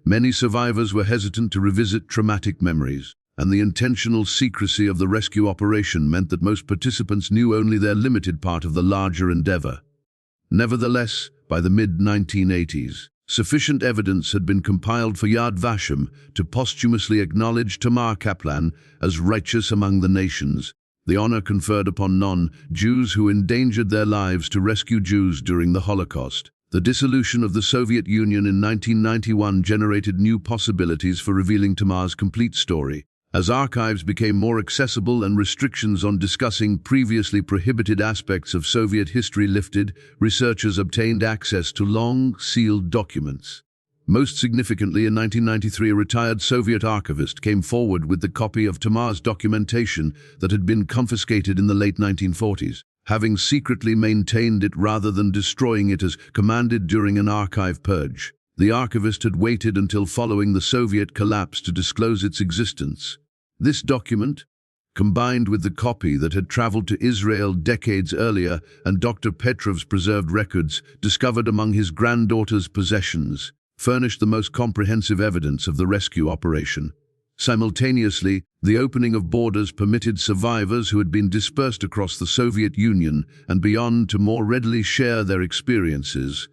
Many survivors were hesitant to revisit traumatic memories, and the intentional secrecy of the rescue operation meant that most participants knew only their limited part of the larger endeavor. Nevertheless, by the mid-1980s, sufficient evidence had been compiled for Yad Vashem to posthumously acknowledge Tamar Kaplan as righteous among the nations, the honor conferred upon non-Jews who endangered their lives to rescue Jews during the Holocaust. The dissolution of the Soviet Union in 1991 generated new possibilities for revealing Tamar's complete story. As archives became more accessible and restrictions on discussing previously prohibited aspects of Soviet history lifted, researchers obtained access to long, sealed documents. Most significantly, in 1993, a retired Soviet archivist came forward with the copy of Tamar's documentation that had been confiscated in the late 1940s. Having secretly maintained it rather than destroying it as commanded during an archive purge. The archivist had waited until following the Soviet collapse to disclose its existence. This document, combined with the copy that had traveled to Israel decades earlier and Dr. Petrov's preserved records discovered among his granddaughter's possessions, furnished the most comprehensive evidence of the rescue operation. Simultaneously, the opening of borders permitted survivors who had been dispersed across the Soviet Union and beyond to more readily share their experiences,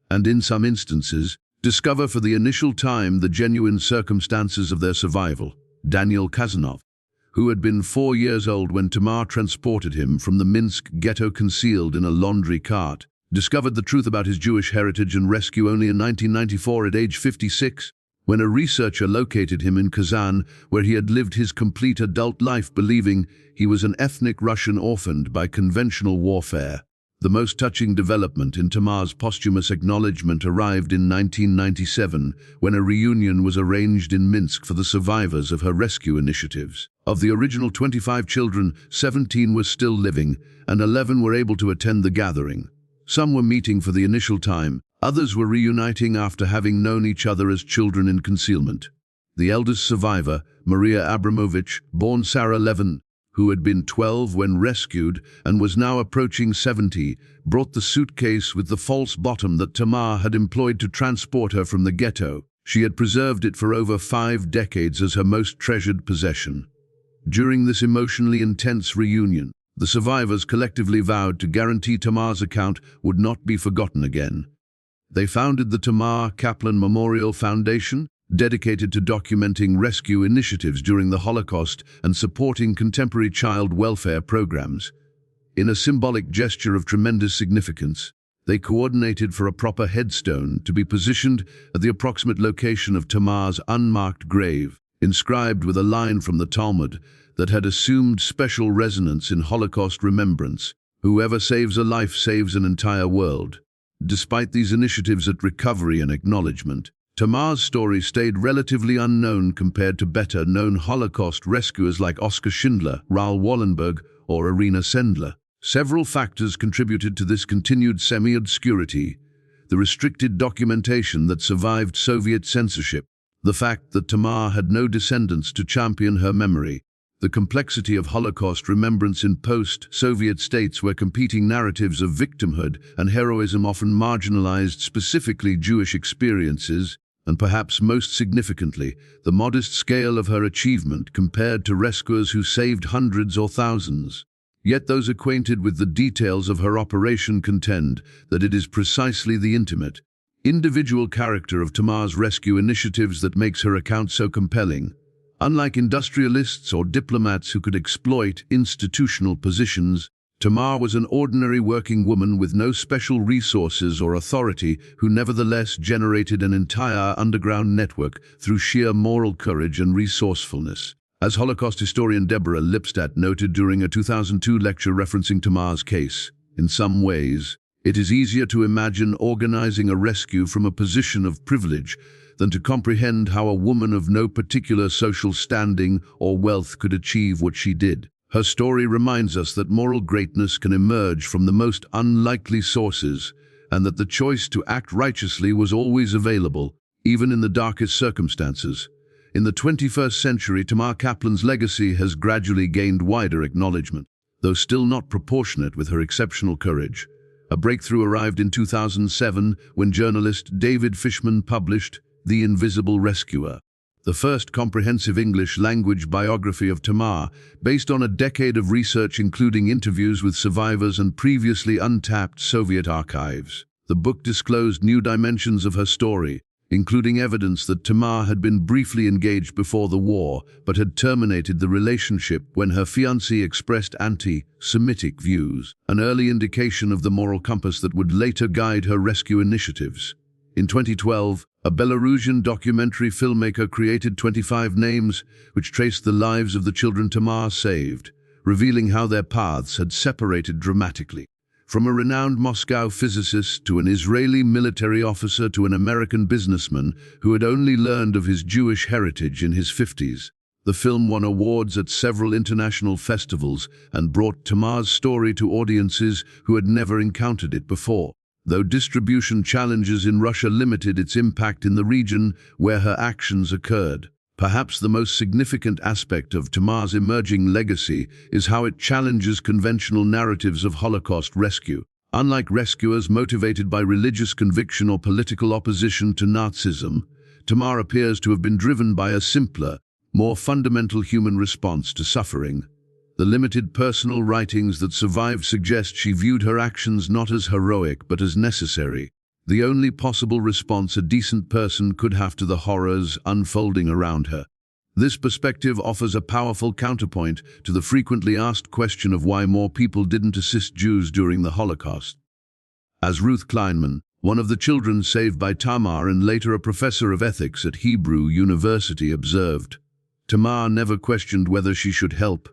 and in some instances, discover for the initial time the genuine circumstances of their survival. Daniel Kazanov, who had been 4 years old when Tamar transported him from the Minsk Ghetto concealed in a laundry cart, discovered the truth about his Jewish heritage and rescue only in 1994 at age 56. When a researcher located him in Kazan, where he had lived his complete adult life believing he was an ethnic Russian orphaned by conventional warfare. The most touching development in Tamar's posthumous acknowledgement arrived in 1997, when a reunion was arranged in Minsk for the survivors of her rescue initiatives. Of the original 25 children, 17 were still living, and 11 were able to attend the gathering. Some were meeting for the initial time, others were reuniting after having known each other as children in concealment. The eldest survivor, Maria Abramovich, born Sarah Levin, who had been 12 when rescued and was now approaching 70, brought the suitcase with the false bottom that Tamar had employed to transport her from the ghetto. She had preserved it for over 5 decades as her most treasured possession. During this emotionally intense reunion, the survivors collectively vowed to guarantee Tamar's account would not be forgotten again. They founded the Tamar Kaplan Memorial Foundation, dedicated to documenting rescue initiatives during the Holocaust and supporting contemporary child welfare programs. In a symbolic gesture of tremendous significance, they coordinated for a proper headstone to be positioned at the approximate location of Tamar's unmarked grave, inscribed with a line from the Talmud that had assumed special resonance in Holocaust remembrance: "Whoever saves a life saves an entire world." Despite these initiatives at recovery and acknowledgement, Tamar's story stayed relatively unknown compared to better-known Holocaust rescuers like Oskar Schindler, Raoul Wallenberg, or Irina Sendler. Several factors contributed to this continued semi-obscurity: the restricted documentation that survived Soviet censorship, the fact that Tamar had no descendants to champion her memory, the complexity of Holocaust remembrance in post-Soviet states where competing narratives of victimhood and heroism often marginalized specifically Jewish experiences, and perhaps most significantly, the modest scale of her achievement compared to rescuers who saved hundreds or thousands. Yet those acquainted with the details of her operation contend that it is precisely the intimate, individual character of Tamar's rescue initiatives that makes her account so compelling. Unlike industrialists or diplomats who could exploit institutional positions, Tamar was an ordinary working woman with no special resources or authority who nevertheless generated an entire underground network through sheer moral courage and resourcefulness. As Holocaust historian Deborah Lipstadt noted during a 2002 lecture referencing Tamar's case, in some ways, it is easier to imagine organizing a rescue from a position of privilege than to comprehend how a woman of no particular social standing or wealth could achieve what she did. Her story reminds us that moral greatness can emerge from the most unlikely sources, and that the choice to act righteously was always available, even in the darkest circumstances. In the 21st century, Tamar Kaplan's legacy has gradually gained wider acknowledgement, though still not proportionate with her exceptional courage. A breakthrough arrived in 2007 when journalist David Fishman published The Invisible Rescuer, the first comprehensive English-language biography of Tamar, based on a decade of research including interviews with survivors and previously untapped Soviet archives. The book disclosed new dimensions of her story, including evidence that Tamar had been briefly engaged before the war, but had terminated the relationship when her fiancé expressed anti-Semitic views, an early indication of the moral compass that would later guide her rescue initiatives. In 2012, a Belarusian documentary filmmaker created 25 names which traced the lives of the children Tamar saved, revealing how their paths had separated dramatically. From a renowned Moscow physicist to an Israeli military officer to an American businessman who had only learned of his Jewish heritage in his 50s, the film won awards at several international festivals and brought Tamar's story to audiences who had never encountered it before. Though distribution challenges in Russia limited its impact in the region where her actions occurred, perhaps the most significant aspect of Tamar's emerging legacy is how it challenges conventional narratives of Holocaust rescue. Unlike rescuers motivated by religious conviction or political opposition to Nazism, Tamar appears to have been driven by a simpler, more fundamental human response to suffering. The limited personal writings that survive suggest she viewed her actions not as heroic but as necessary, the only possible response a decent person could have to the horrors unfolding around her. This perspective offers a powerful counterpoint to the frequently asked question of why more people didn't assist Jews during the Holocaust. As Ruth Kleinman, one of the children saved by Tamar and later a professor of ethics at Hebrew University, observed, Tamar never questioned whether she should help.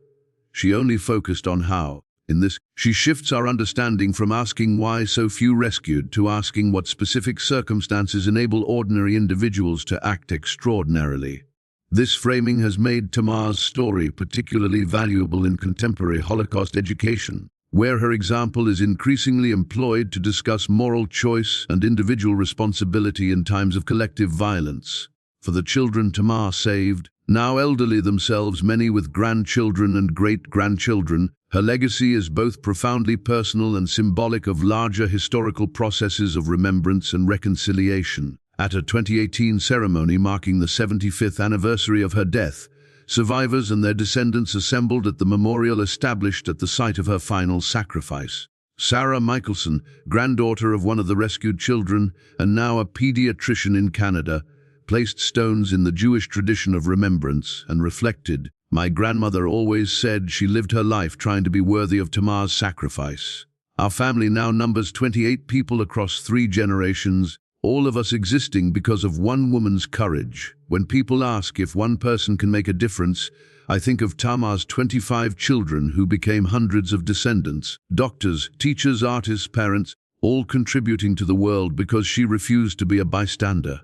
She only focused on how. In this, she shifts our understanding from asking why so few rescued to asking what specific circumstances enable ordinary individuals to act extraordinarily. This framing has made Tamar's story particularly valuable in contemporary Holocaust education, where her example is increasingly employed to discuss moral choice and individual responsibility in times of collective violence. For the children Tamar saved, now elderly themselves, many with grandchildren and great-grandchildren, her legacy is both profoundly personal and symbolic of larger historical processes of remembrance and reconciliation. At a 2018 ceremony marking the 75th anniversary of her death, survivors and their descendants assembled at the memorial established at the site of her final sacrifice. Sarah Michelson, granddaughter of one of the rescued children and now a pediatrician in Canada, placed stones in the Jewish tradition of remembrance and reflected, "My grandmother always said she lived her life trying to be worthy of Tamar's sacrifice." Our family now numbers 28 people across 3 generations, all of us existing because of one woman's courage. When people ask if one person can make a difference, I think of Tamar's 25 children who became hundreds of descendants, doctors, teachers, artists, parents, all contributing to the world because she refused to be a bystander.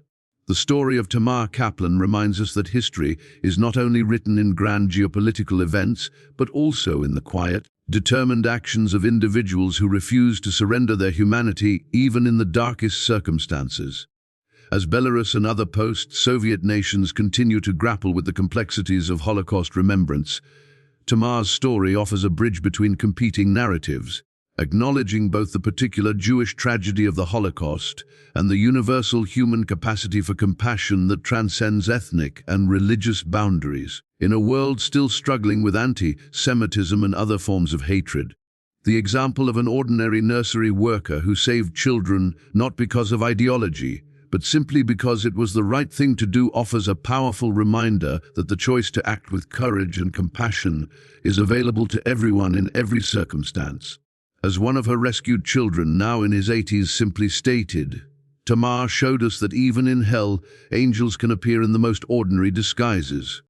The story of Tamar Kaplan reminds us that history is not only written in grand geopolitical events, but also in the quiet, determined actions of individuals who refuse to surrender their humanity even in the darkest circumstances. As Belarus and other post-Soviet nations continue to grapple with the complexities of Holocaust remembrance, Tamar's story offers a bridge between competing narratives, acknowledging both the particular Jewish tragedy of the Holocaust and the universal human capacity for compassion that transcends ethnic and religious boundaries. In a world still struggling with anti-Semitism and other forms of hatred, the example of an ordinary nursery worker who saved children not because of ideology, but simply because it was the right thing to do offers a powerful reminder that the choice to act with courage and compassion is available to everyone in every circumstance. As one of her rescued children, now in his 80s, simply stated, Tamar showed us that even in hell, angels can appear in the most ordinary disguises.